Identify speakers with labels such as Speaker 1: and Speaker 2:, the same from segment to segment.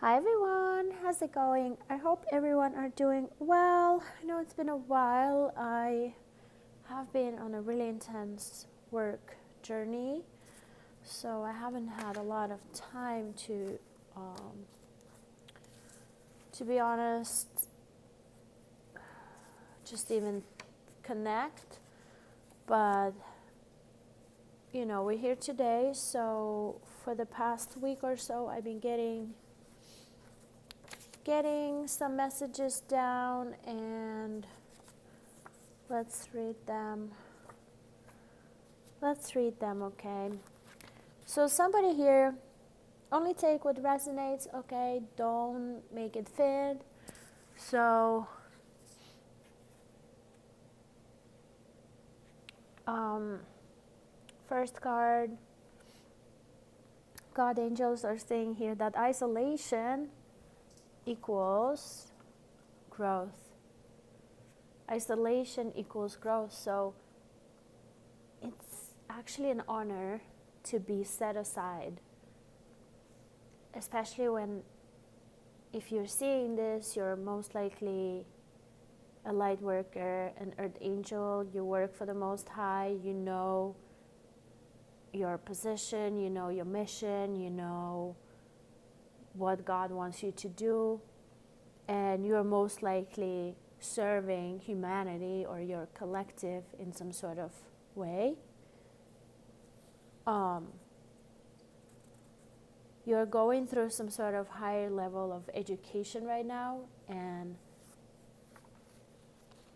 Speaker 1: Hi everyone, how's it going? I hope everyone are doing well. I know it's been a while. I have been on a really intense work journey, so I haven't had a lot of time to be honest, just even connect. But we're here today. So for the past week or so, I've been getting some messages down, and let's read them. Okay? So somebody here, only take what resonates, okay? Don't make it fit. So, first card, God angels are saying here that isolation equals growth. Isolation equals growth. So it's actually an honor to be set aside, especially when, if you're seeing this, you're most likely a light worker, an earth angel. You work for the Most High. You know your position, you know your mission, you know what God wants you to do, and you're most likely serving humanity or your collective in some sort of way. You're going through some sort of higher level of education right now, and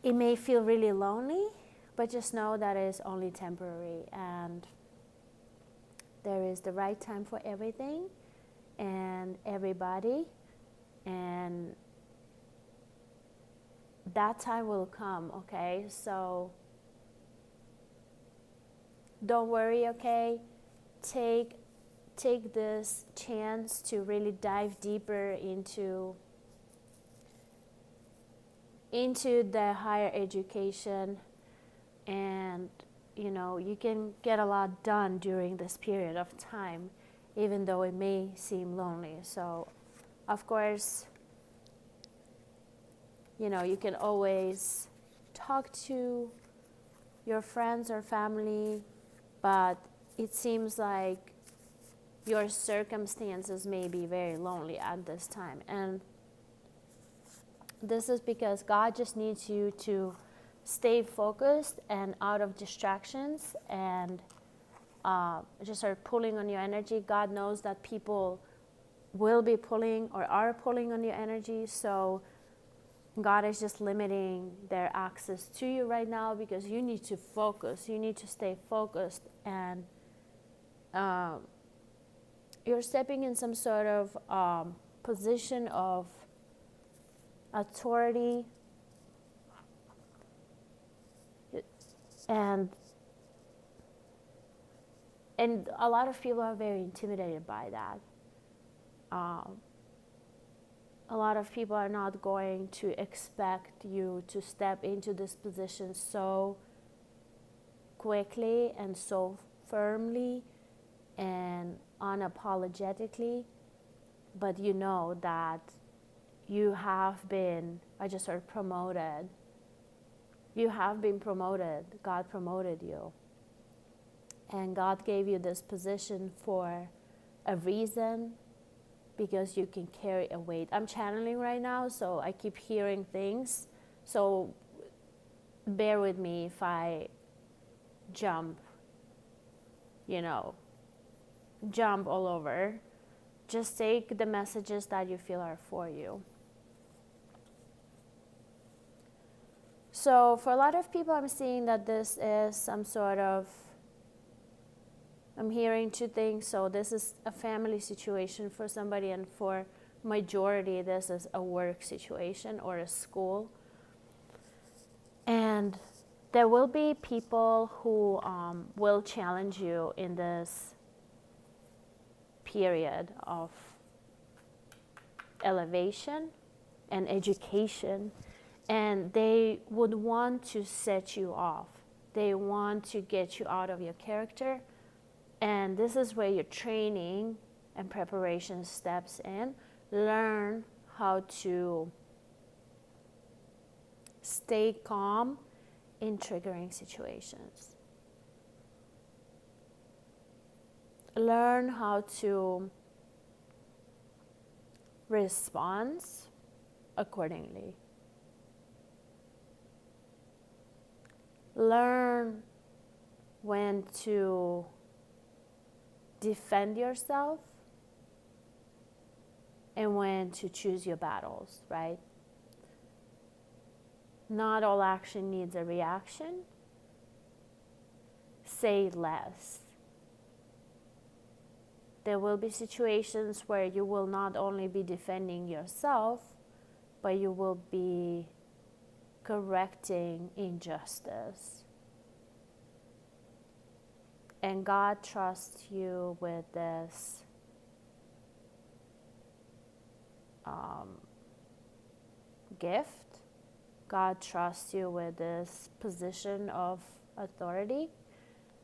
Speaker 1: it may feel really lonely, but just know that it's only temporary, and there is the right time for everything and everybody, and that time will come, okay? So don't worry, okay? Take this chance to really dive deeper into the higher education, and you can get a lot done during this period of time, even though it may seem lonely. So of course, you can always talk to your friends or family, but it seems like your circumstances may be very lonely at this time. And this is because God just needs you to stay focused and out of distractions, and just start pulling on your energy. God knows that people will be pulling or are pulling on your energy, so God is just limiting their access to you right now because you need to focus. You need to stay focused, and you're stepping in some sort of position of authority, and a lot of people are very intimidated by that. A lot of people are not going to expect you to step into this position so quickly and so firmly and unapologetically, but you know that you have been, I just heard promoted. You have been promoted. God promoted you. And God gave you this position for a reason, because you can carry a weight. I'm channeling right now, so I keep hearing things. So bear with me if I jump all over. Just take the messages that you feel are for you. So for a lot of people, I'm seeing that this is some sort of, I'm hearing two things. So this is a family situation for somebody, and for majority, this is a work situation or a school. And there will be people who will challenge you in this period of elevation and education, and they would want to set you off. They want to get you out of your character, and this is where your training and preparation steps in, learn how to stay calm in triggering situations. Learn how to respond accordingly. Learn when to defend yourself and when to choose your battles, right? Not all action needs a reaction. Say less. There will be situations where you will not only be defending yourself, but you will be correcting injustice. And God trusts you with this gift. God trusts you with this position of authority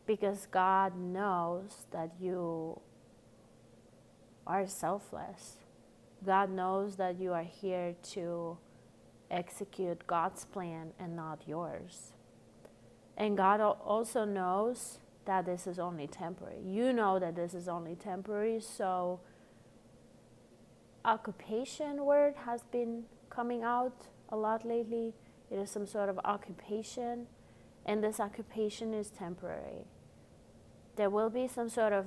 Speaker 1: because God knows that you are selfless. God knows that you are here to execute God's plan and not yours. And God also knows that this is only temporary. You know that this is only temporary, so occupation word has been coming out a lot lately. It is some sort of occupation, and this occupation is temporary. There will be some sort of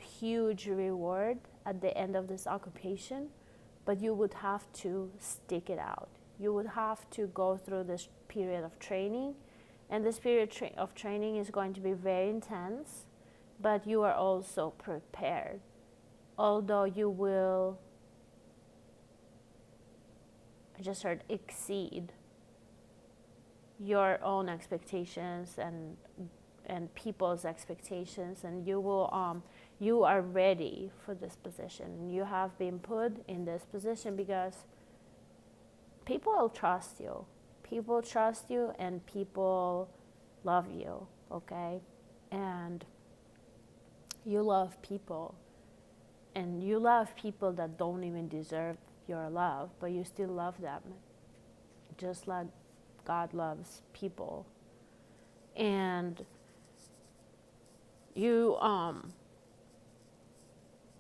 Speaker 1: huge reward at the end of this occupation, but you would have to stick it out. You would have to go through this period of training, and this period of training is going to be very intense, but you are also prepared. Although you will, I just heard, exceed your own expectations and people's expectations, and you will you are ready for this position. You have been put in this position because people will trust you. People trust you and people love you, okay? And you love people. And you love people that don't even deserve your love, but you still love them. Just like God loves people. And you,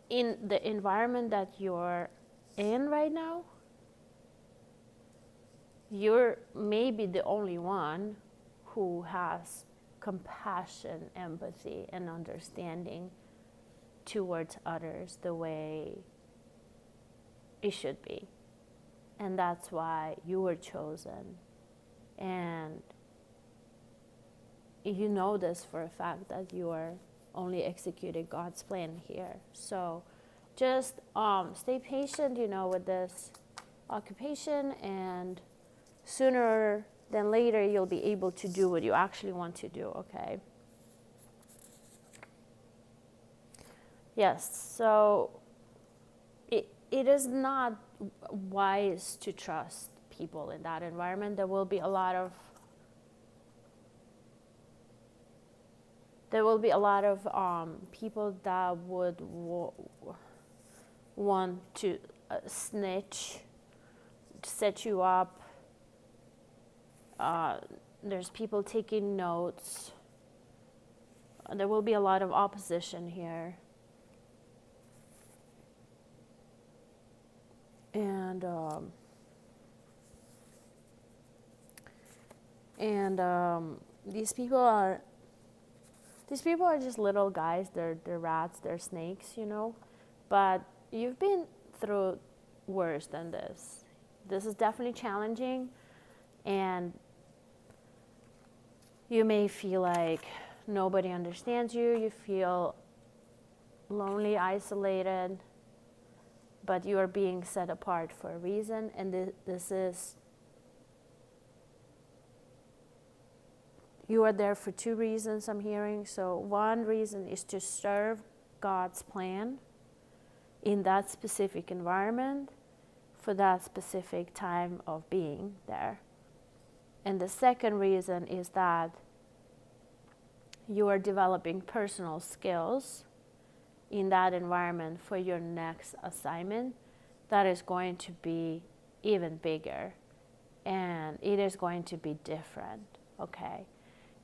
Speaker 1: in the environment that you're in right now, you're maybe the only one who has compassion, empathy, and understanding towards others the way it should be. And that's why you were chosen. And you know this for a fact that you are only executing God's plan here. So just stay patient, with this occupation, and sooner than later you'll be able to do what you actually want to do, okay? Yes, so it is not wise to trust people in that environment. There will be a lot of people that would want to snitch, set you up. There's people taking notes. There will be a lot of opposition here. And these people are just little guys. They're rats. They're snakes, But you've been through worse than this. This is definitely challenging, and you may feel like nobody understands you. You feel lonely, isolated, but you are being set apart for a reason, and this is, you are there for two reasons I'm hearing. So one reason is to serve God's plan in that specific environment for that specific time of being there. And the second reason is that you are developing personal skills in that environment for your next assignment that is going to be even bigger, and it is going to be different, okay?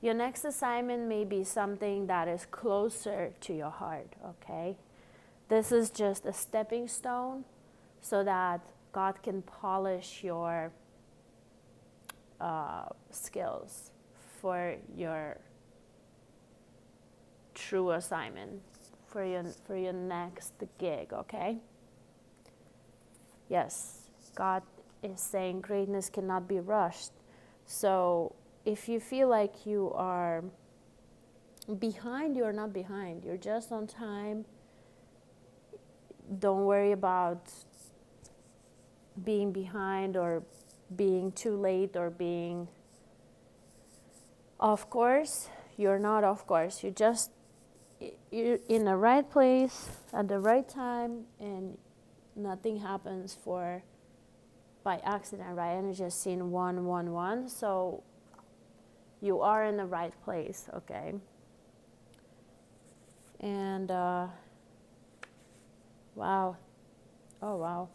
Speaker 1: Your next assignment may be something that is closer to your heart, okay? This is just a stepping stone so that God can polish your skills for your true assignment, for your next gig, okay? Yes, God is saying greatness cannot be rushed. So if you feel like you are behind, you're not behind. You're just on time. Don't worry about being behind or being too late or being off course. You're not off course. You're in the right place at the right time, and nothing happens by accident, right? And it's just seen 111. So you are in the right place, okay? And wow. Oh, wow.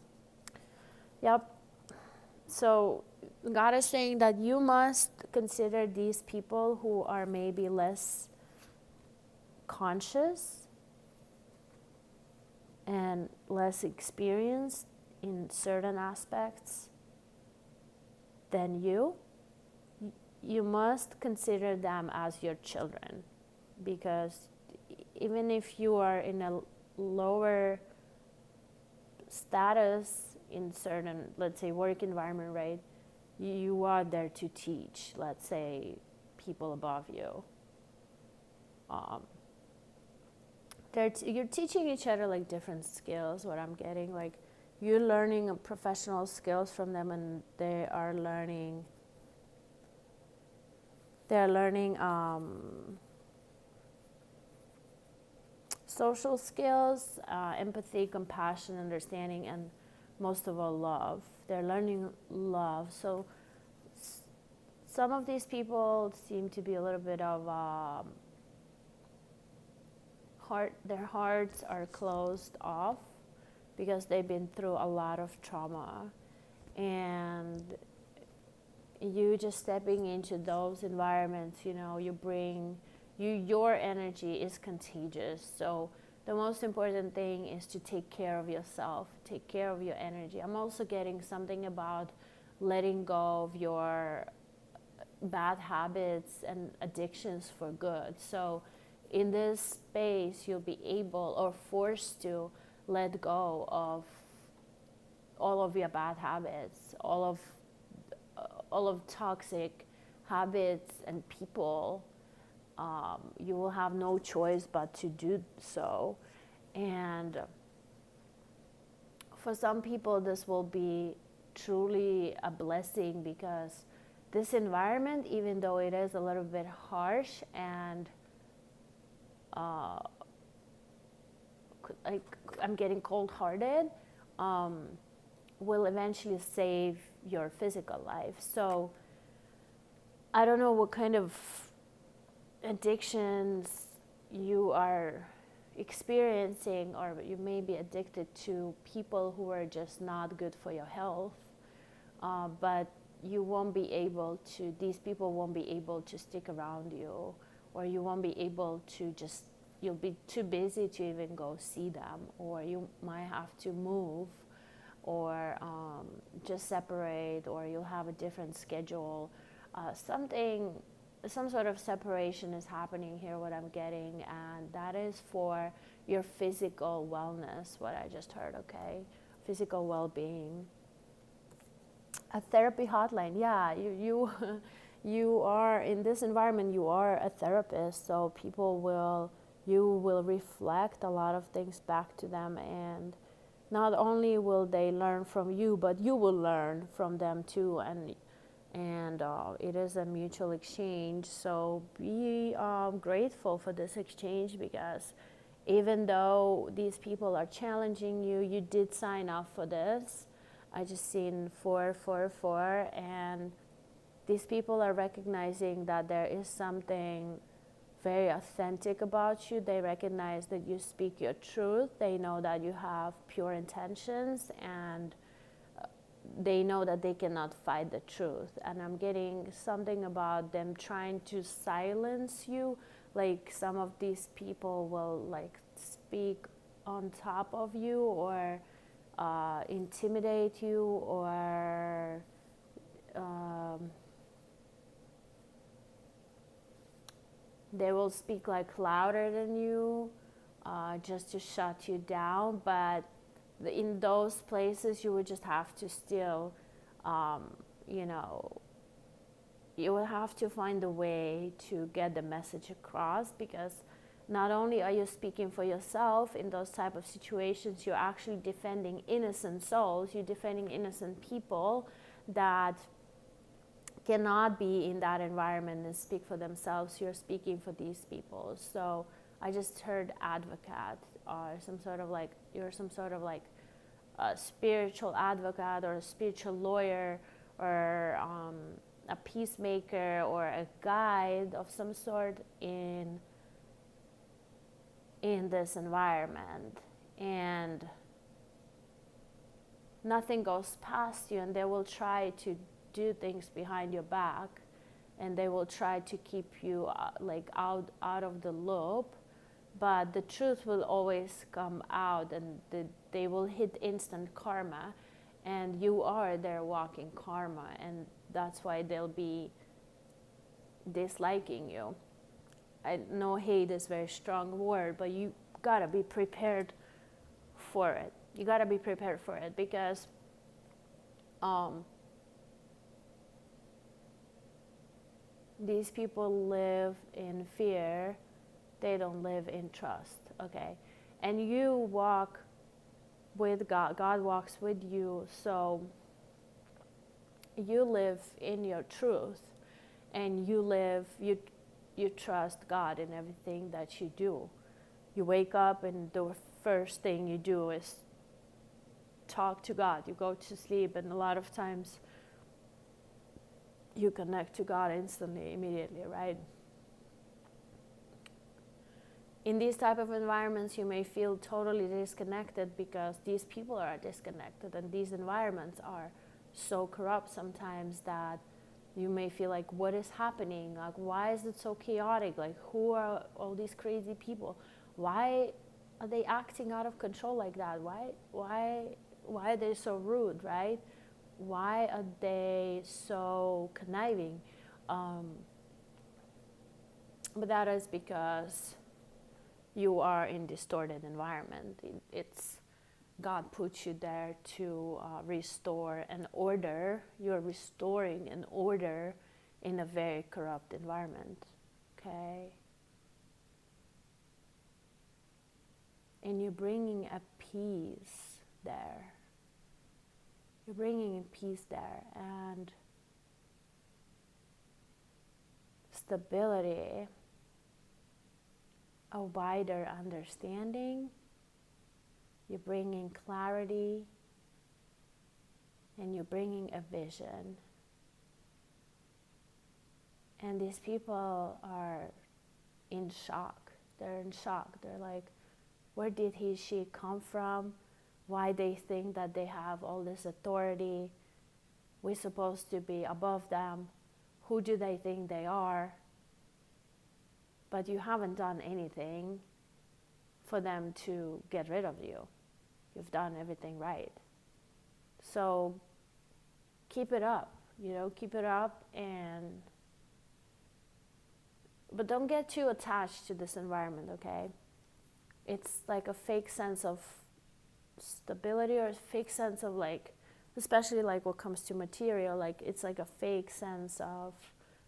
Speaker 1: Yep. So God is saying that you must consider these people who are maybe less conscious and less experienced in certain aspects than you. You must consider them as your children, because even if you are in a lower status in certain, let's say, work environment, right? You are there to teach, let's say, people above you. You're teaching each other like different skills, what I'm getting. Like, you're learning professional skills from them, and they're learning social skills, empathy, compassion, understanding, and most of all, love. They're learning love. So some of these people seem to be a little bit of their hearts are closed off because they've been through a lot of trauma, and you just stepping into those environments, your energy is contagious. So the most important thing is to take care of yourself, take care of your energy. I'm also getting something about letting go of your bad habits and addictions for good. So in this space, you'll be able or forced to let go of all of your bad habits, all of toxic habits and people. You will have no choice but to do so. And for some people, this will be truly a blessing, because this environment, even though it is a little bit harsh and I'm getting cold-hearted, will eventually save your physical life. So I don't know what kind of addictions you are experiencing, or you may be addicted to people who are just not good for your health, but these people won't be able to stick around you, or you won't be able to you'll be too busy to even go see them, or you might have to move, or just separate, or you'll have a different schedule. Some sort of separation is happening here, what I'm getting, and that is for your physical wellness, what I just heard, okay? Physical well-being. A therapy hotline, yeah, you are, in this environment, you are a therapist, so you will reflect a lot of things back to them, and not only will they learn from you, but you will learn from them too, and it is a mutual exchange. So be grateful for this exchange, because even though these people are challenging you, you did sign up for this. I just seen 444, and these people are recognizing that there is something very authentic about you. They recognize that you speak your truth. They know that you have pure intentions, and they know that they cannot fight the truth. And I'm getting something about them trying to silence you. Like some of these people will like speak on top of you, or intimidate you, or they will speak like louder than you, just to shut you down. But in those places you would just have to still, you know, you will have to find a way to get the message across, because not only are you speaking for yourself in those type of situations, you're actually defending innocent souls, you're defending innocent people that cannot be in that environment and speak for themselves. You're speaking for these people. So I just heard advocate, or some sort of like, you're some sort of like a spiritual advocate or a spiritual lawyer, or a peacemaker, or a guide of some sort in this environment. And nothing goes past you, and they will try to do things behind your back, and they will try to keep you like out of the loop. But the truth will always come out, and they will hit instant karma, and you are their walking karma, and that's why they'll be disliking you. I know hate is a very strong word, but you gotta be prepared for it. You gotta be prepared for it, because these people live in fear. They don't live in trust, okay? And you walk with God. God walks with you, so you live in your truth, and you trust God in everything that you do. You wake up, and the first thing you do is talk to God. You go to sleep, and a lot of times you connect to God instantly, immediately, right? In these type of environments, you may feel totally disconnected, because these people are disconnected, and these environments are so corrupt sometimes that you may feel like, what is happening? Like, why is it so chaotic? Like, who are all these crazy people? Why are they acting out of control like that? Why are they so rude, right? Why are they so conniving? But that is because you are in distorted environment. It's God puts you there to restore an order. You're restoring an order in a very corrupt environment, okay? And you're bringing a peace there. You're bringing a peace there, and stability, a wider understanding. You're bringing clarity, and you're bringing a vision. And these people are in shock. They're in shock. They're like, where did she come from? Why they think that they have all this authority? We're supposed to be above them. Who do they think they are? But you haven't done anything for them to get rid of you. You've done everything right. So keep it up, keep it up, but don't get too attached to this environment, okay? It's like a fake sense of stability, or a fake sense of like, especially like what comes to material, like it's like a fake sense of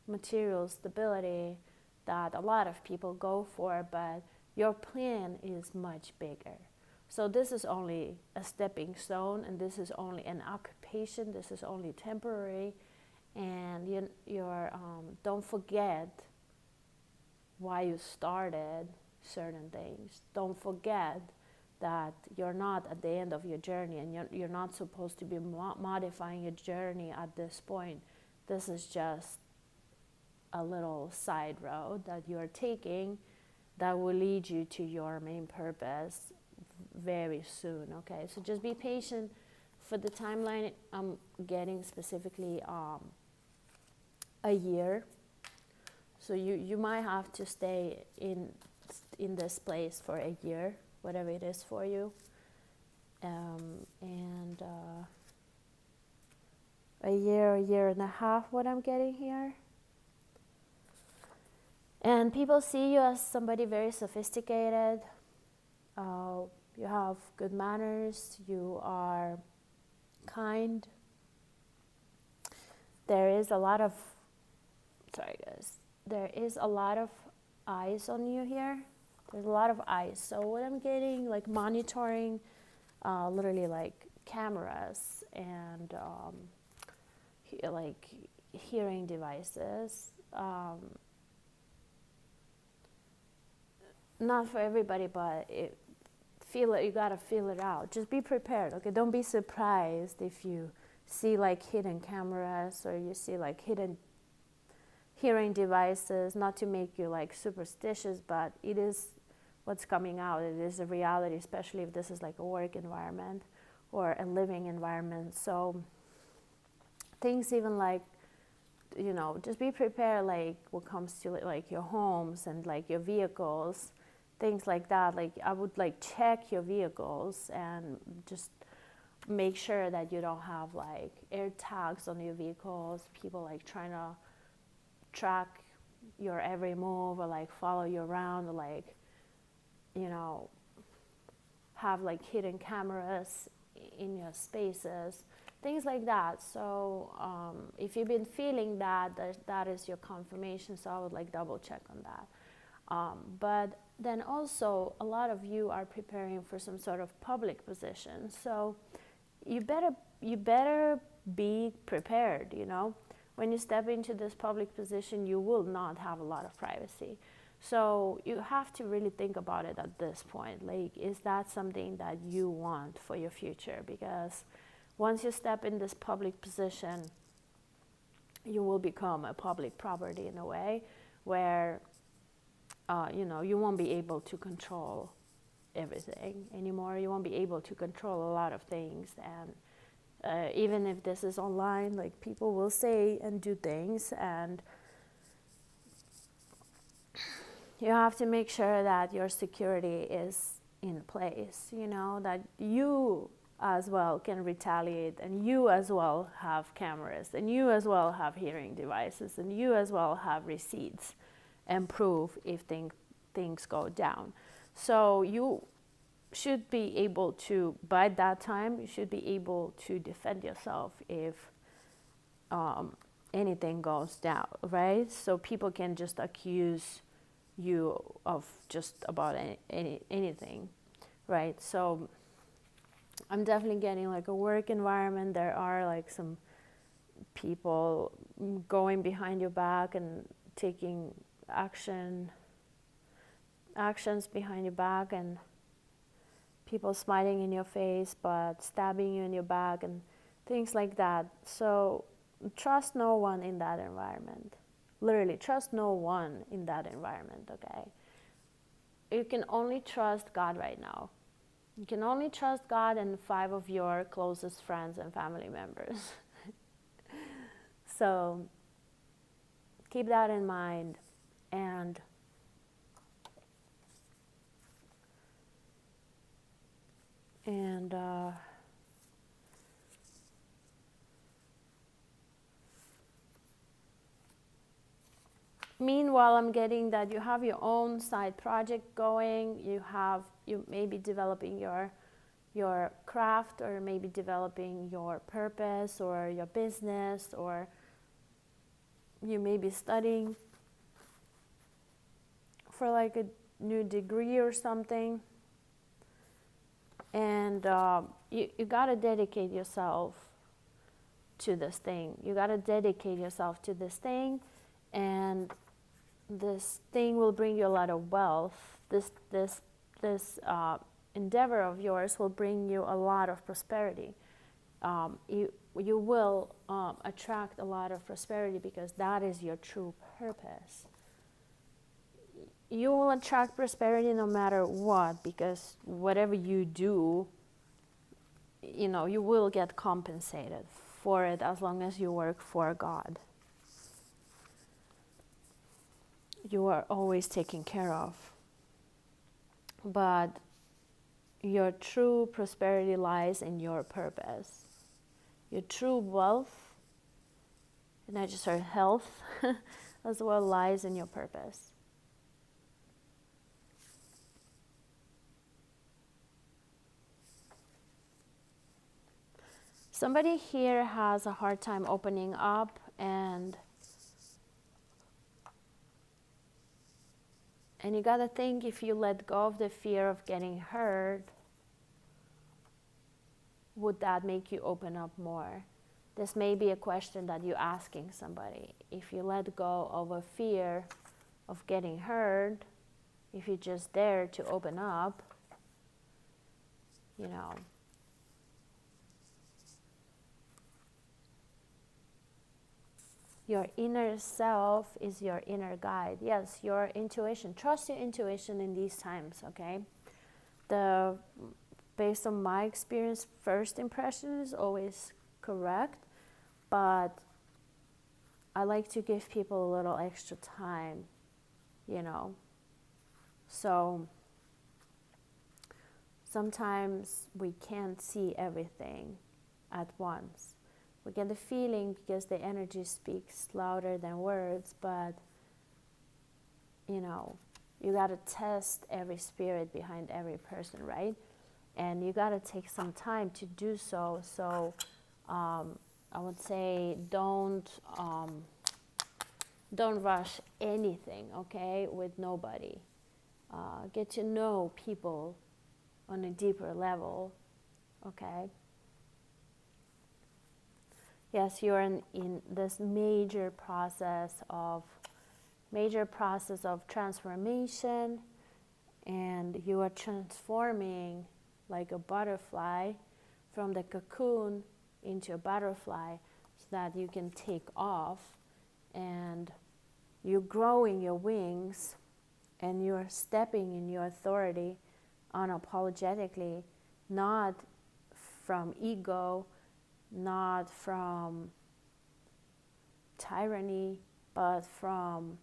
Speaker 1: material stability that a lot of people go for, but your plan is much bigger. So this is only a stepping stone, and this is only an occupation, this is only temporary, and you're don't forget why you started certain things. Don't forget that you're not at the end of your journey, and you're not supposed to be modifying your journey at this point. This is just a little side road that you're taking that will lead you to your main purpose very soon. Okay, so just be patient. For the timeline, I'm getting specifically a year. So you might have to stay in this place for a year, whatever it is for you. And a year and a half, what I'm getting here. And people see you as somebody very sophisticated. You have good manners. You are kind. There is a lot of eyes on you here. There's a lot of eyes. So what I'm getting, like monitoring, literally like cameras and like hearing devices. Not for everybody, but you gotta feel it out. Just be prepared, okay? Don't be surprised if you see like hidden cameras or you see like hidden hearing devices. Not to make you like superstitious, but it is what's coming out. It is a reality, especially if this is like a work environment or a living environment. So things even like, just be prepared, like what comes to like your homes and like your vehicles, things like that. Like I would like check your vehicles and just make sure that you don't have like air tags on your vehicles, people like trying to track your every move or like follow you around or like, have like hidden cameras in your spaces, things like that. So if you've been feeling that is your confirmation. So I would like double check on that. But then also a lot of you are preparing for some sort of public position. So you better be prepared, When you step into this public position, you will not have a lot of privacy. So you have to really think about it at this point. Like, is that something that you want for your future? Because once you step in this public position, you will become a public property in a way where, you won't be able to control everything anymore. You won't be able to control a lot of things. And even if this is online, like people will say and do things, and you have to make sure that your security is in place, that you as well can retaliate, and you as well have cameras, and you as well have hearing devices, and you as well have receipts and proof if things go down. So you should be able to, by that time, you should be able to defend yourself if anything goes down, right? So people can just accuse you of just about anything, right? So I'm definitely getting like a work environment. There are like some people going behind your back and taking actions behind your back, and people smiling in your face but stabbing you in your back and things like that. So trust no one in that environment. Literally, trust no one in that environment, okay? You can only trust God right now. You can only trust God and 5 of your closest friends and family members. So keep that in mind. And meanwhile, I'm getting that you have your own side project going. You may be developing your craft, or maybe developing your purpose or your business, or you may be studying for like a new degree or something. And you gotta dedicate yourself to this thing. You gotta dedicate yourself to this thing, and this thing will bring you a lot of wealth. This endeavor of yours will bring you a lot of prosperity. you will attract a lot of prosperity because that is your true purpose. You will attract prosperity no matter what, because whatever you do, you will get compensated for it as long as you work for God. You are always taken care of. But your true prosperity lies in your purpose. Your true wealth, and not just our health, as well, lies in your purpose. Somebody here has a hard time opening up, and you gotta think, if you let go of the fear of getting hurt, would that make you open up more? This may be a question that you're asking somebody. If you let go of a fear of getting hurt, if you just dare to open up, your inner self is your inner guide. Yes, your intuition. Trust your intuition in these times, okay? Based on my experience, first impression is always correct, but I like to give people a little extra time, So sometimes we can't see everything at once. We get the feeling because the energy speaks louder than words, but you got to test every spirit behind every person, right? And you got to take some time to do so. So I would say don't rush anything, okay, with nobody. Get to know people on a deeper level, okay? Yes, you're in this major process of transformation, and you are transforming like a butterfly from the cocoon into a butterfly so that you can take off, and you're growing your wings and you're stepping in your authority unapologetically, not from ego, not from tyranny, but from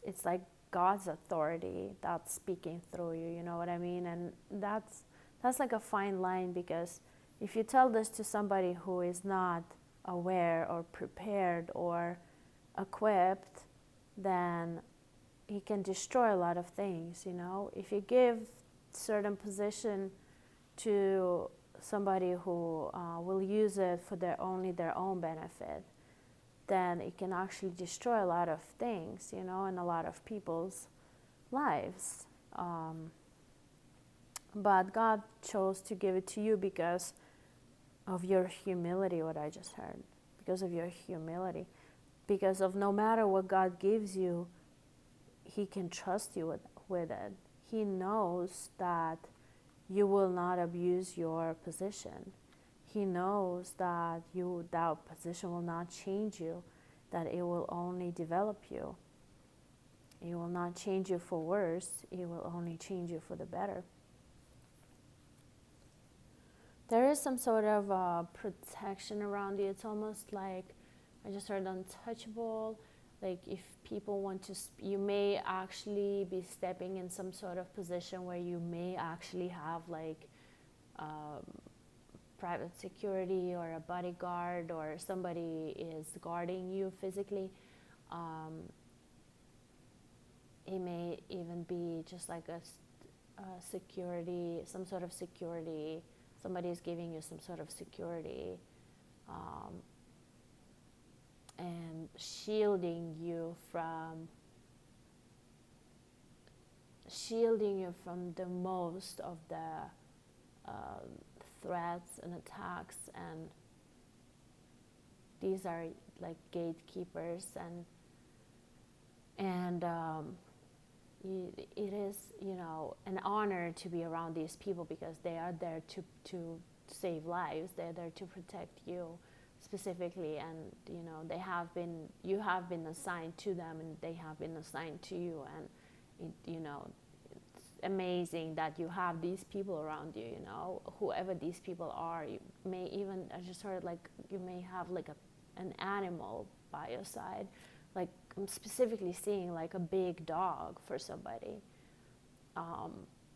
Speaker 1: it's like God's authority that's speaking through you, you know what I mean? And that's like a fine line, because if you tell this to somebody who is not aware or prepared or equipped, then he can destroy a lot of things, If you give certain position to somebody who will use it for their own benefit, then it can actually destroy a lot of things, in a lot of people's lives. But God chose to give it to you because of your humility, what I just heard. Because of your humility. Because of no matter what God gives you, He can trust you with it. He knows that you will not abuse your position. He knows that that position will not change you, that it will only develop you. It will not change you for worse, it will only change you for the better. There is some sort of protection around you. It's almost like, I just heard untouchable. Like if people want to, you may actually be stepping in some sort of position where you may actually have like private security or a bodyguard, or somebody is guarding you physically. It may even be just like a security, some sort of security. Somebody is giving you some sort of security and shielding you from the most of the threats and attacks, and these are like gatekeepers, and it is, an honor to be around these people because they are there to save lives. They're there to protect you specifically, and you have been assigned to them, and they have been assigned to you, and it's amazing that you have these people around you. Whoever these people are, you may even, I just heard, like, you may have like an animal by your side. Like, I'm specifically seeing like a big dog for somebody.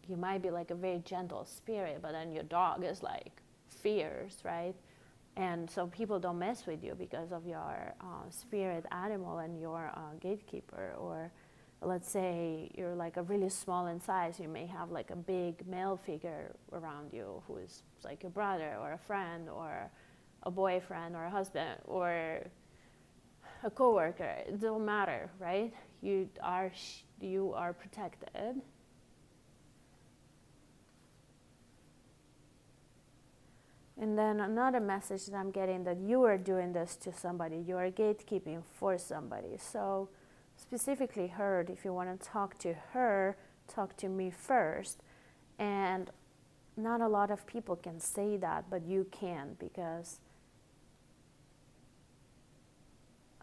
Speaker 1: You might be like a very gentle spirit, but then your dog is like fierce, right? And so people don't mess with you because of your spirit animal and your gatekeeper. Or let's say you're like a really small in size, you may have like a big male figure around you who is like your brother or a friend or a boyfriend or a husband or a coworker. It don't matter, right? You are protected. And then another message that I'm getting, that you are doing this to somebody, you are gatekeeping for somebody. So specifically her, if you want to talk to her, talk to me first. And not a lot of people can say that, but you can, because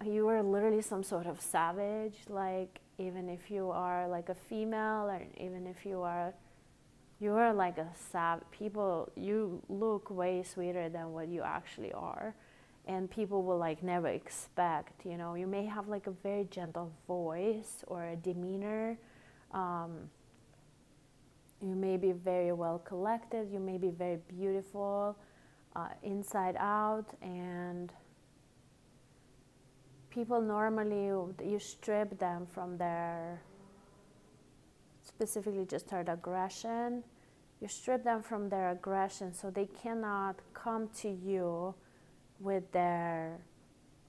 Speaker 1: you are literally some sort of savage. Like, even if you are like a female, or even if you are like a people, you look way sweeter than what you actually are, and people will like never expect. You may have like a very gentle voice or a demeanor. You may be very well collected. You may be very beautiful inside out, and people normally, you strip them from their, specifically just heard aggression. You strip them from their aggression, so they cannot come to you with their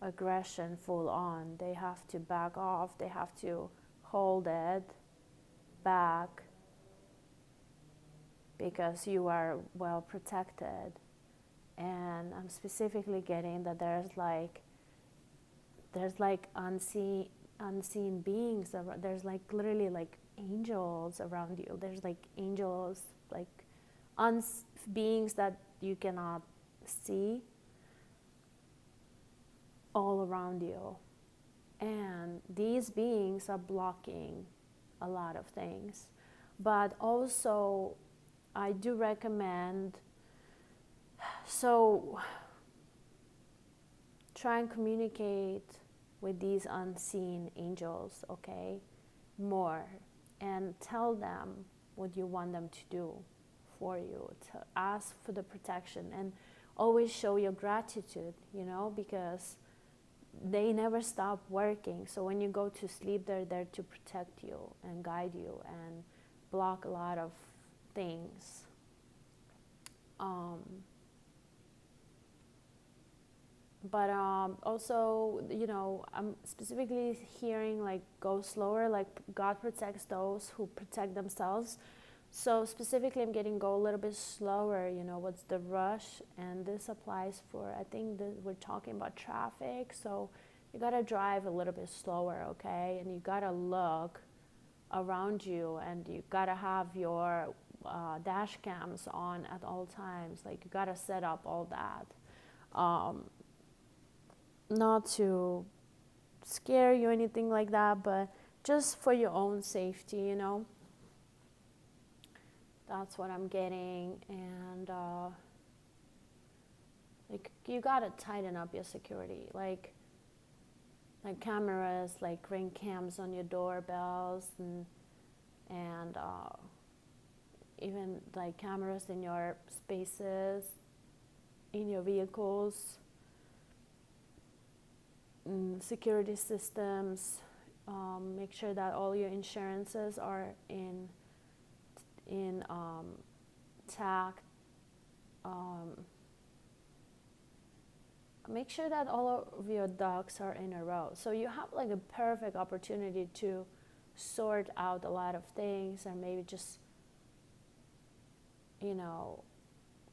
Speaker 1: aggression full on. They have to back off. They have to hold it back because you are well protected. And I'm specifically getting that there's like unseen beings. There's like literally like angels around you. There's like angels, like beings that you cannot see, all around you. And these beings are blocking a lot of things. But also, I do recommend, so try and communicate with these unseen angels, okay, more, and tell them what you want them to do for you, to ask for the protection, and always show your gratitude, because they never stop working. So when you go to sleep, they're there to protect you and guide you and block a lot of things. But also, I'm specifically hearing like go slower, like God protects those who protect themselves. So specifically, I'm getting go a little bit slower, what's the rush? And this applies for, I think we're talking about traffic. So you gotta drive a little bit slower, okay? And you gotta look around you, and you gotta have your dash cams on at all times. Like, you gotta set up all that. Not to scare you or anything like that, but just for your own safety, That's what I'm getting. And like, you gotta tighten up your security, like cameras, like ring cams on your doorbells, and even like cameras in your spaces, in your vehicles, security systems. Make sure that all your insurances are intact. Make sure that all of your ducks are in a row. So you have like a perfect opportunity to sort out a lot of things, and maybe just,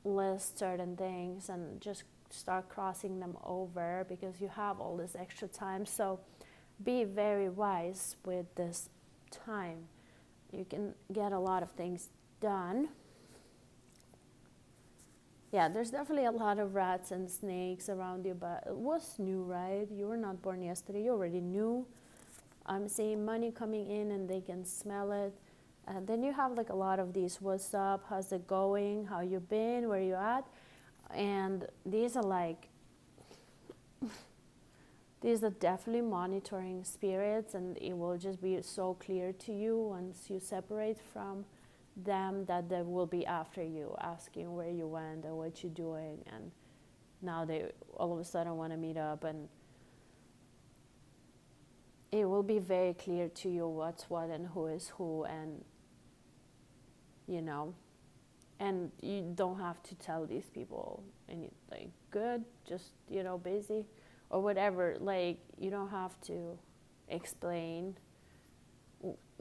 Speaker 1: list certain things and just start crossing them over, because you have all this extra time. So be very wise with this time. you can get a lot of things done. Yeah, there's definitely a lot of rats and snakes around you, but it was new, right? You were not born yesterday. You already knew. I'm seeing money coming in and they can smell it. And then you have like a lot of these, what's up, how's it going, how you been, where you at? And these are like, these are definitely monitoring spirits, and it will just be so clear to you once you separate from them that they will be after you, asking where you went and what you're doing. And now they all of a sudden want to meet up, and it will be very clear to you what's what and who is who, and you know, and you don't have to tell these people any, like, good, just, you know, busy or whatever. Like, you don't have to explain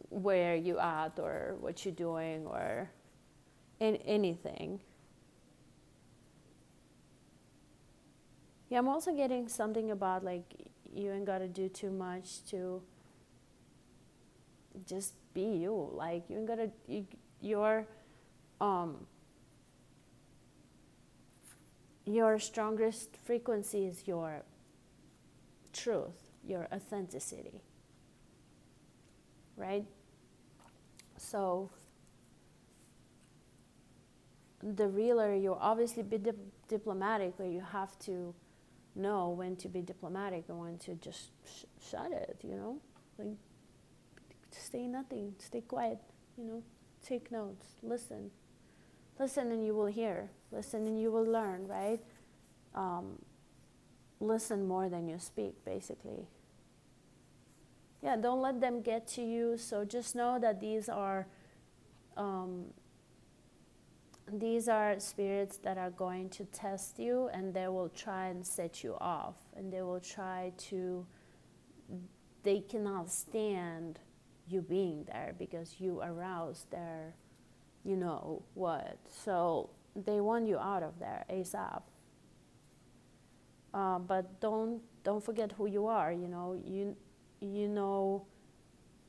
Speaker 1: where you at or what you're doing or anything. Yeah, I'm also getting something about like you ain't gotta do too much to just be you. Like, you ain't gotta, your strongest frequency is your truth, your authenticity, right? So the realer, you'll obviously be diplomatic, but you have to know when to be diplomatic and when to just shut it, you know? Like, say nothing, stay quiet, you know? Take notes, listen. Listen and you will hear. Listen and you will learn, right? Listen more than you speak, basically. Yeah, don't let them get to you. So just know that these are spirits that are going to test you, and they will try and set you off, and they will try to, they cannot stand you being there because you arouse their, you know what. So they want you out of there ASAP. But don't forget who you are. You know, you know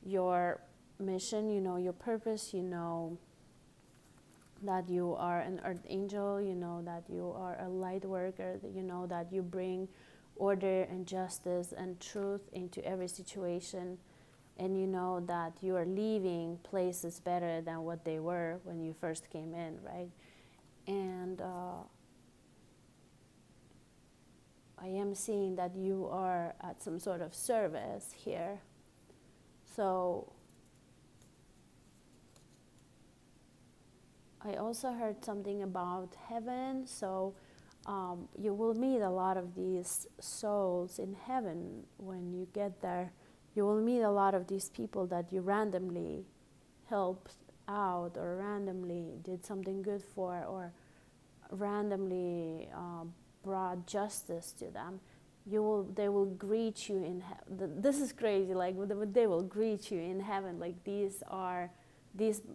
Speaker 1: your mission. You know your purpose. You know that you are an earth angel. You know that you are a light worker. You know that you bring order and justice and truth into every situation. And you know that you are leaving places better than what they were when you first came in, right? And I am seeing that you are at some sort of service here. So I also heard something about heaven. So you will meet a lot of these souls in heaven when you get there. You will meet a lot of these people that you randomly helped out or randomly did something good for or randomly brought justice to them. They will greet you in heaven. This is crazy. Like, they will greet you in heaven. Like, these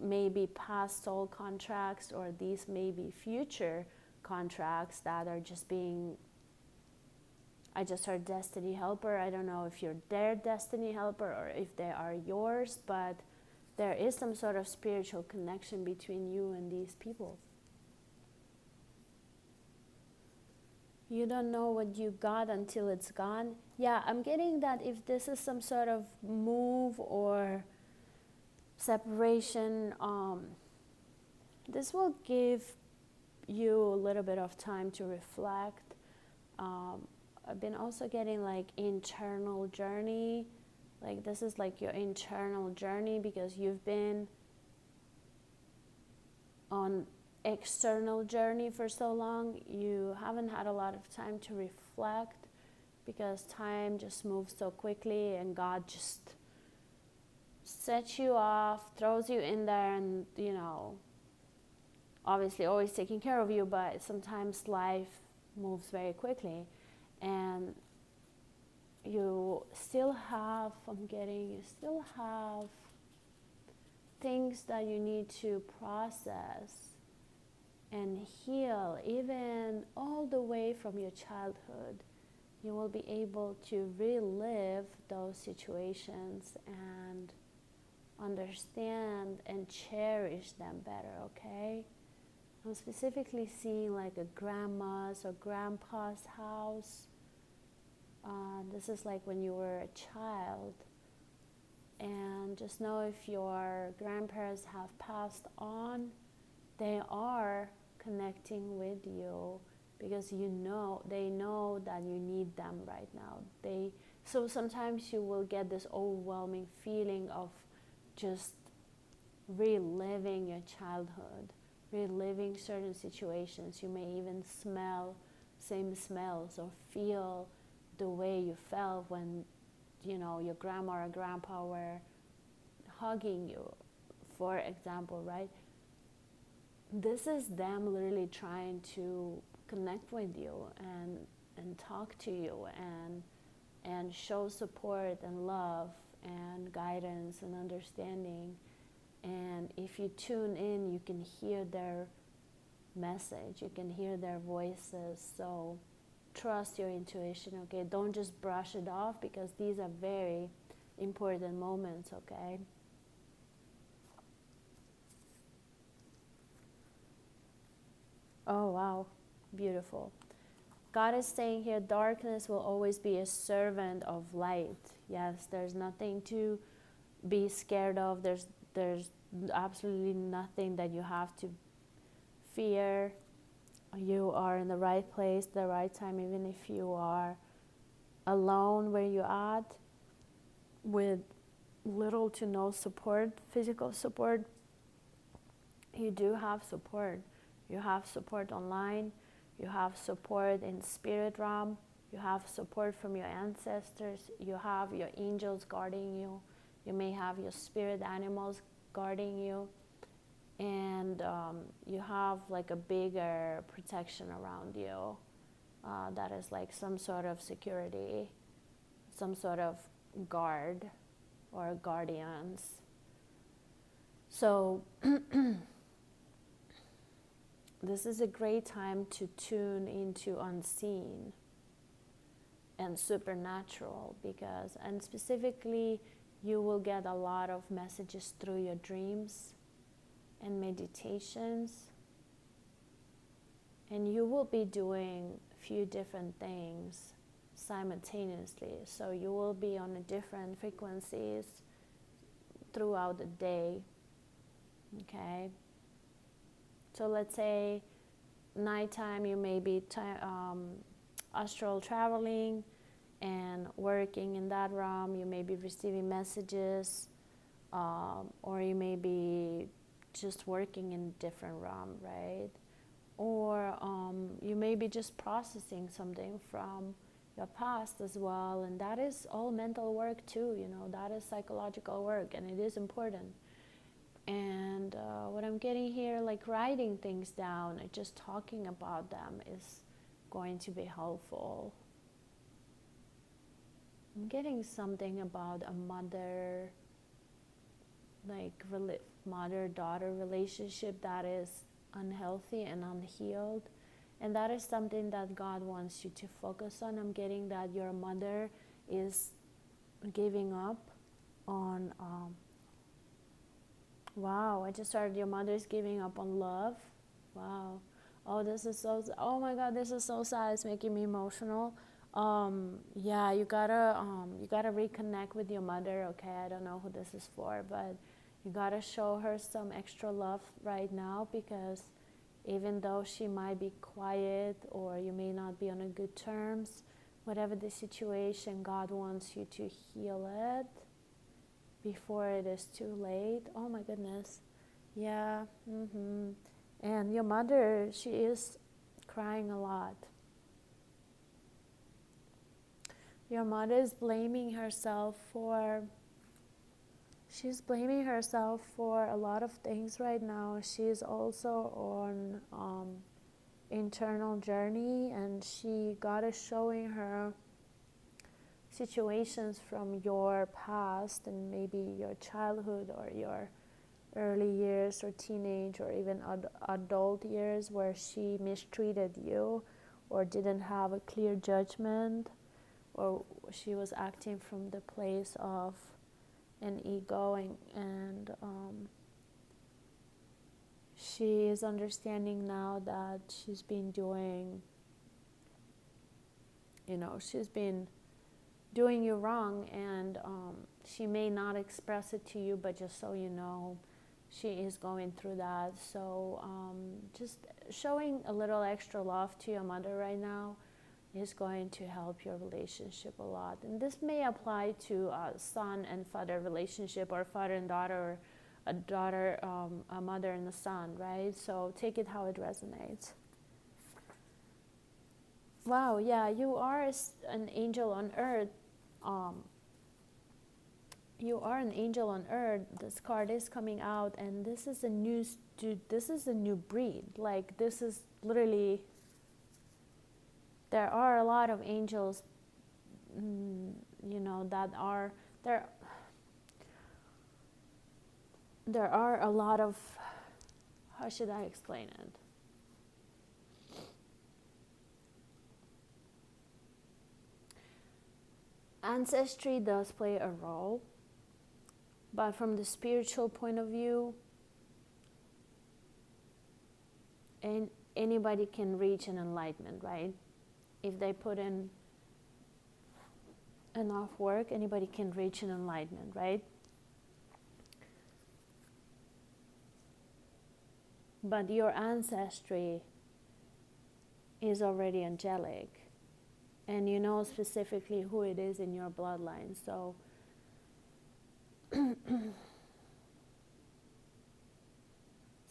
Speaker 1: may be past soul contracts, or these may be future contracts that are just being, I just heard destiny helper. I don't know if you're their destiny helper or if they are yours, but there is some sort of spiritual connection between you and these people. You don't know what you got until it's gone. Yeah, I'm getting that if this is some sort of move or separation, this will give you a little bit of time to reflect. I've been also getting like internal journey. Like, this is like your internal journey because you've been on external journey for so long. You haven't had a lot of time to reflect because time just moves so quickly, and God just sets you off, throws you in there, and, you know, obviously always taking care of you, but sometimes life moves very quickly, and you still have things that you need to process and heal, even all the way from your childhood. You will be able to relive those situations and understand and cherish them better, okay? I'm specifically seeing like a grandma's or grandpa's house. This is like when you were a child. And just know if your grandparents have passed on, they are connecting with you because they know that you need them right now. So sometimes you will get this overwhelming feeling of just reliving your childhood, reliving certain situations. You may even smell same smells or feel the way you felt when your grandma or grandpa were hugging you, for example, right? This is them literally trying to connect with you and talk to you and show support and love and guidance and understanding. And if you tune in, you can hear their message, you can hear their voices. So trust your intuition, okay? Don't just brush it off because these are very important moments, okay? Oh, wow. Beautiful. God is saying here, darkness will always be a servant of light. Yes, there's nothing to be scared of. There's absolutely nothing that you have to fear. You are in the right place, the right time, even if you are alone where you're at with little to no support, physical support. You do have support. You have support online. You have support in spirit realm. You have support from your ancestors. You have your angels guarding you. You may have your spirit animals guarding you. And you have like a bigger protection around you that is like some sort of security, some sort of guard or guardians. So this is a great time to tune into unseen and supernatural and specifically you will get a lot of messages through your dreams and meditations, and you will be doing a few different things simultaneously. So you will be on different frequencies throughout the day, okay? So let's say nighttime you may be astral traveling and working in that realm. You may be receiving messages, or you may be just working in a different realm, right? Or you may be just processing something from your past as well, and that is all mental work too, that is psychological work, and it is important. And what I'm getting here, like writing things down and just talking about them is going to be helpful. I'm getting something about a mother, like mother-daughter relationship that is unhealthy and unhealed, and that is something that God wants you to focus on. I'm getting that your mother is giving up on wow, I just started, your mother is giving up on love. Wow. Oh, this is so, oh my God, this is so sad. It's making me emotional. Yeah, you gotta reconnect with your mother, okay? I don't know who this is for, but you gotta show her some extra love right now, because even though she might be quiet or you may not be on a good terms, whatever the situation, God wants you to heal it before it is too late. Oh my goodness. Yeah. And your mother, she is crying a lot. Your mother is blaming herself for She's blaming herself for a lot of things right now. She's also on internal journey, and God is showing her situations from your past and maybe your childhood or your early years or teenage or even adult years where she mistreated you or didn't have a clear judgment, or she was acting from the place of and ego, and she is understanding now that she's been doing, she's been doing you wrong, and she may not express it to you, but just so you know, she is going through that. So just showing a little extra love to your mother right now is going to help your relationship a lot. And this may apply to a son and father relationship, or father and daughter, or a daughter, a mother and a son, right? So take it how it resonates. Wow, yeah, you are an angel on earth. You are an angel on earth. This card is coming out, and this is a new this is a new breed. Like, this is literally, there are a lot of angels, that are there. There are a lot of, how should I explain it? Ancestry does play a role, but from the spiritual point of view, and anybody can reach an enlightenment, right? If they put in enough work, anybody can reach an enlightenment, right? But your ancestry is already angelic, and you know specifically who it is in your bloodline. So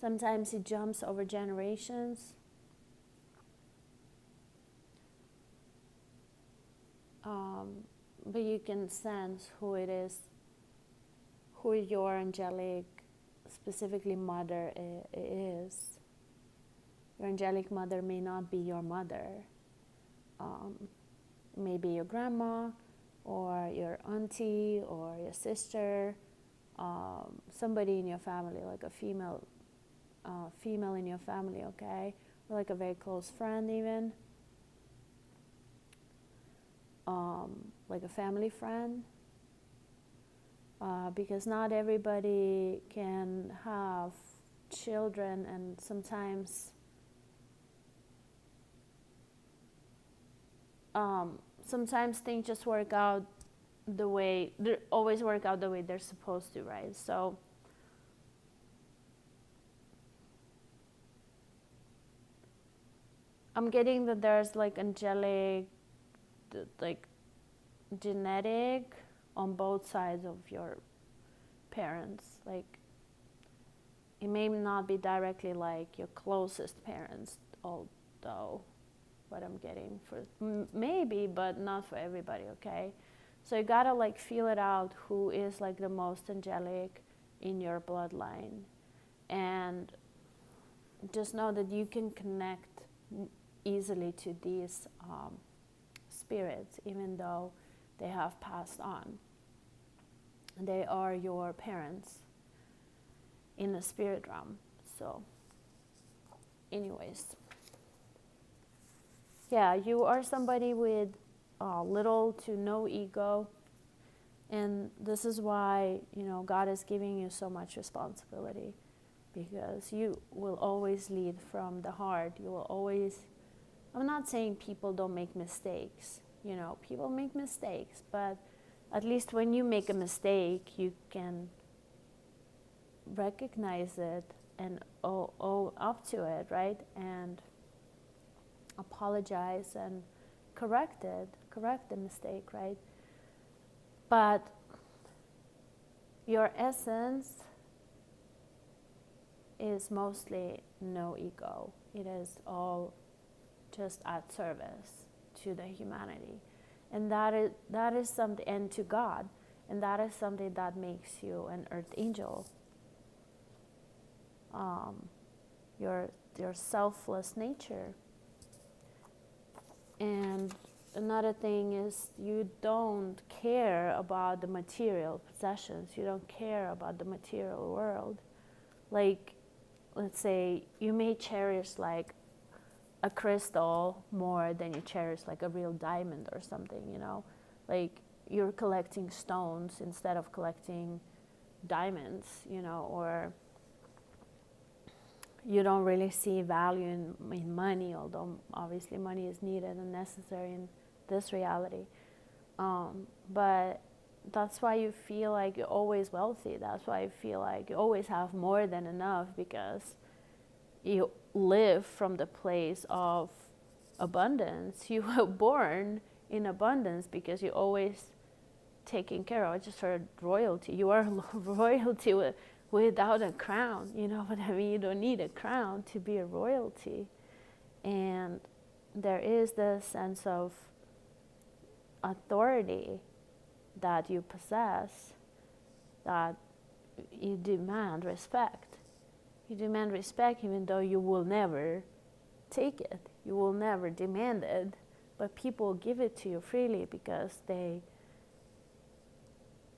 Speaker 1: sometimes it jumps over generations. But you can sense who it is, who your angelic, specifically mother, is. Your angelic mother may not be your mother. Maybe your grandma, or your auntie, or your sister, somebody in your family, like a female in your family, okay? Or like a very close friend even. Like a family friend. Because not everybody can have children, and sometimes things just work out the way, they always work out the way they're supposed to, right? So I'm getting that there's like angelic, like genetic on both sides of your parents. Like, it may not be directly like your closest parents, although what I'm getting for maybe, but not for everybody, okay? So you gotta like feel it out, who is like the most angelic in your bloodline, and just know that you can connect easily to these spirits, even though they have passed on. They are your parents in the spirit realm. So anyways, yeah, you are somebody with little to no ego, and this is why, God is giving you so much responsibility, because you will always lead from the heart. You will always, I'm not saying people don't make mistakes, people make mistakes, but at least when you make a mistake, you can recognize it and own up to it, right? And apologize and correct the mistake, right? But your essence is mostly no ego. It is all just at service to the humanity. And that is something, and to God, and that is something that makes you an earth angel. Your selfless nature. And another thing is, you don't care about the material possessions. You don't care about the material world. Like, let's say you may cherish like a crystal more than you cherish like a real diamond or something, Like, you're collecting stones instead of collecting diamonds, or you don't really see value in money, although obviously money is needed and necessary in this reality. But that's why you feel like you're always wealthy. That's why you feel like you always have more than enough, because you live from the place of abundance. You were born in abundance because you always taking care of. I just heard royalty. You are royalty without a crown. You know what I mean? You don't need a crown to be a royalty. And there is this sense of authority that you possess, that you demand respect. You demand respect even though you will never take it. You will never demand it. But people give it to you freely because they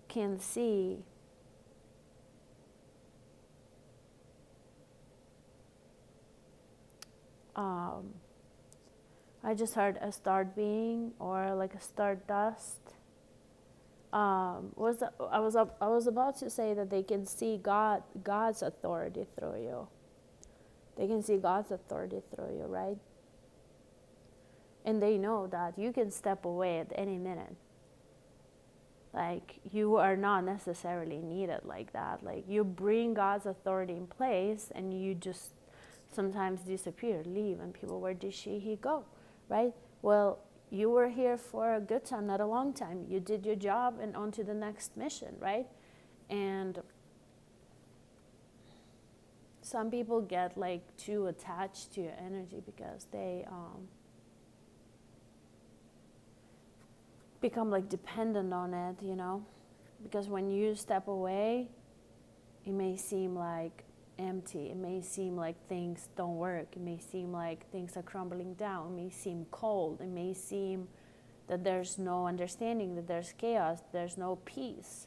Speaker 1: can see I just heard a start being, or like a stardust. I was about to say that they can see God's authority through you. They can see God's authority through you, right? And they know that you can step away at any minute. Like, you are not necessarily needed like that. Like, you bring God's authority in place and you just sometimes disappear, leave, and people, where did he go, right? Well, you were here for a good time, not a long time. You did your job and on to the next mission, right? And some people get like too attached to your energy because they become like dependent on it, because when you step away, it may seem like empty. It may seem like things don't work. It may seem like things are crumbling down. It may seem cold. It may seem that there's no understanding, that there's chaos, there's no peace.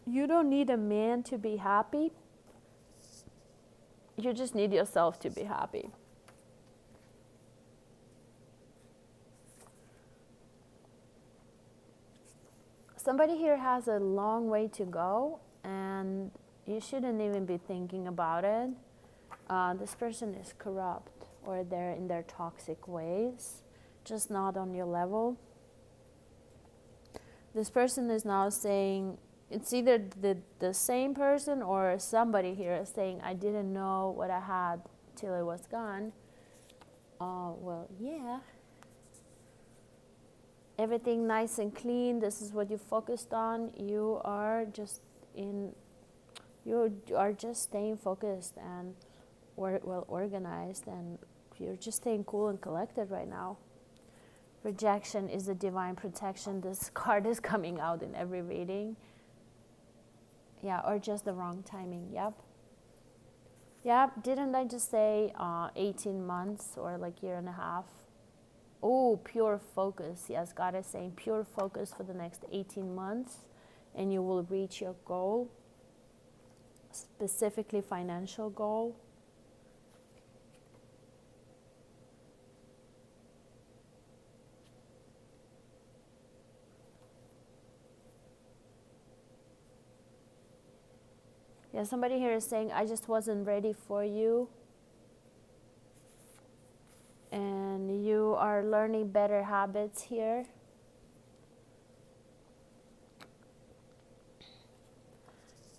Speaker 1: You don't need a man to be happy. You just need yourself to be happy. Somebody here has a long way to go, and you shouldn't even be thinking about it. This person is corrupt, or they're in their toxic ways, just not on your level. This person is now saying, it's either the same person or somebody here is saying, I didn't know what I had till it was gone. Well, yeah. Everything nice and clean, this is what you focused on. You are just staying focused and well organized, and you're just staying cool and collected right now. Rejection is a divine protection. This card is coming out in every reading. Yeah, or just the wrong timing. Yep, didn't I just say 18 months or like year and a half? Oh, pure focus. Yes, God is saying pure focus for the next 18 months, and you will reach your goal, specifically financial goal. Yeah, somebody here is saying, I just wasn't ready for you. And you are learning better habits here.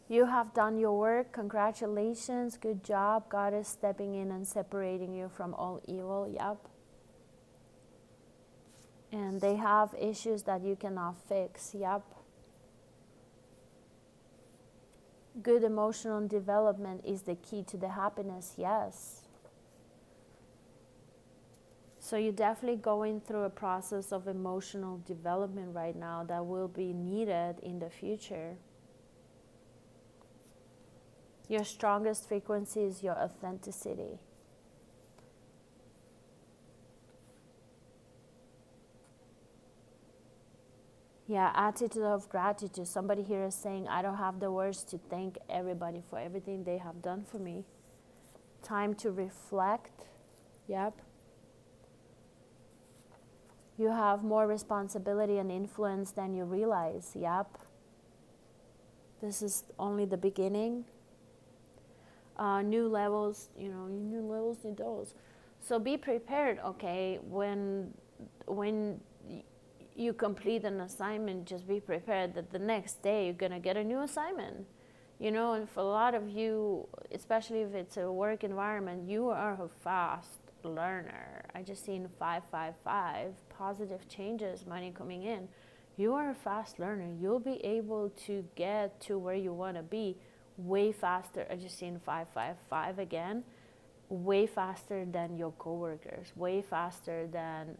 Speaker 1: You have done your work. Congratulations. Good job. God is stepping in and separating you from all evil. Yep. And they have issues that you cannot fix. Yep. Good emotional development is the key to the happiness. Yes. So you're definitely going through a process of emotional development right now that will be needed in the future. Your strongest frequency is your authenticity. Yeah, attitude of gratitude. Somebody here is saying, I don't have the words to thank everybody for everything they have done for me. time to reflect. Yep. You have more responsibility and influence than you realize. Yep. This is only the beginning. New levels, new levels, new doors. So be prepared, okay, when you complete an assignment, just be prepared that the next day you're going to get a new assignment. And for a lot of you, especially if it's a work environment, you are a fast learner. I just seen 555, positive changes, money coming in. You are a fast learner. You'll be able to get to where you want to be way faster. I just seen 555 again, way faster than your coworkers, way faster than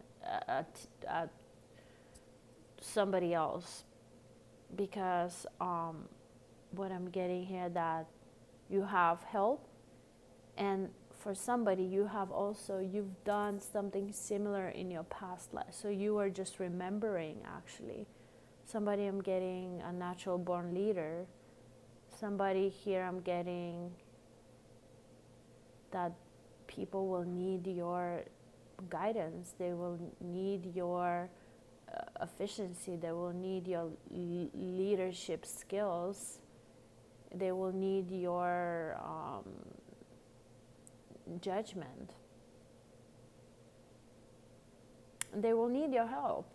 Speaker 1: somebody else. Because what I'm getting here, that you have help, and for somebody you've done something similar in your past life, so you are just remembering. Actually, somebody, I'm getting a natural born leader. Somebody here, I'm getting that people will need your guidance, they will need your efficiency, they will need your leadership skills, they will need your judgment, they will need your help.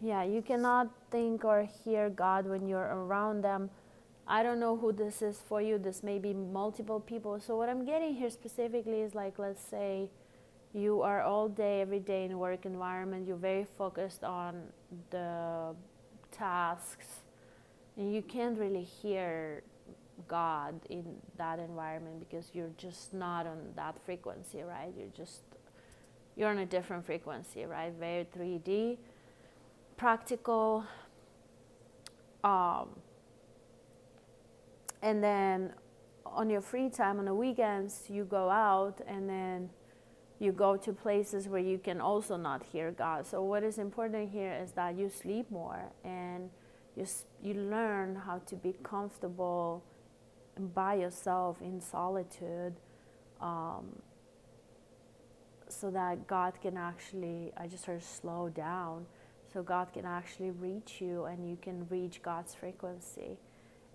Speaker 1: Yeah, you cannot think or hear God when you're around them. I don't know who this is for you. This may be multiple people. So what I'm getting here specifically is, like, let's say you are all day, every day in a work environment. You're very focused on the tasks, and you can't really hear God in that environment because you're just not on that frequency, right? You're on a different frequency, right? Very 3D, practical. And then on your free time, on the weekends, you go out and then you go to places where you can also not hear God. So what is important here is that you sleep more, and you learn how to be comfortable by yourself in solitude, so that God can actually, I just heard slow down, so God can actually reach you and you can reach God's frequency.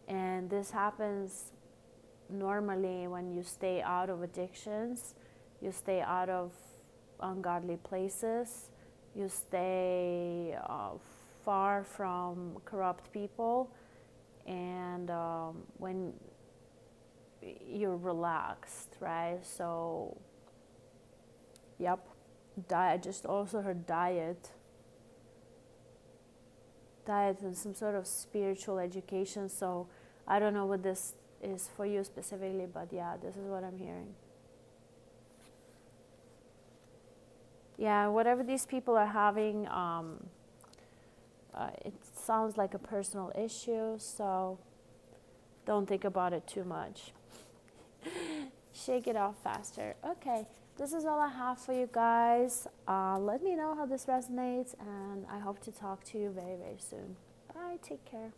Speaker 1: And this happens normally when you stay out of addictions, you stay out of ungodly places, you stay far from corrupt people, and when you're relaxed, right? So, yep, diet. Just also heard diet and some sort of spiritual education. So I don't know what this is for you specifically, but yeah, this is what I'm hearing. Yeah, whatever these people are having, it sounds like a personal issue, so don't think about it too much. Shake it off faster. Okay, this is all I have for you guys. Let me know how this resonates, and I hope to talk to you very, very soon. Bye, take care.